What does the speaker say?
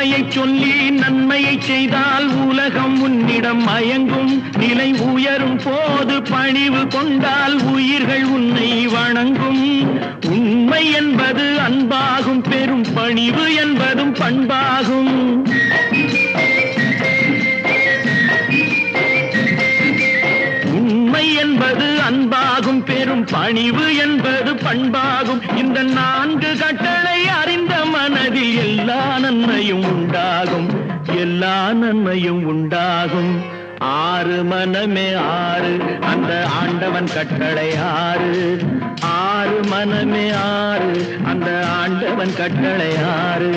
உண்மையை சொல்லி நன்மையை செய்தால் உலகம் உன்னிடம் மயங்கும். நிலை உயரும் போது பணிவு கொண்டால் உயிர்கள் உன்னை வணங்கும். உண்மை என்பது அன்பாகும், பெரும் பணிவு என்பதும் பண்பாகும். உண்மை என்பது அன்பாகும், பெரும் பணிவு என்பது பண்பாகும். இந்த 4 கட்டளை அறிந்த மனதில் எல்லா நன்மையும் உண்டாகும், எல்லா நன்மையும் உண்டாகும். 6 மனமே 6 அந்த ஆண்டவன் கட்டளை 6. 6 மனமே 6 அந்த ஆண்டவன் கட்டளை 6.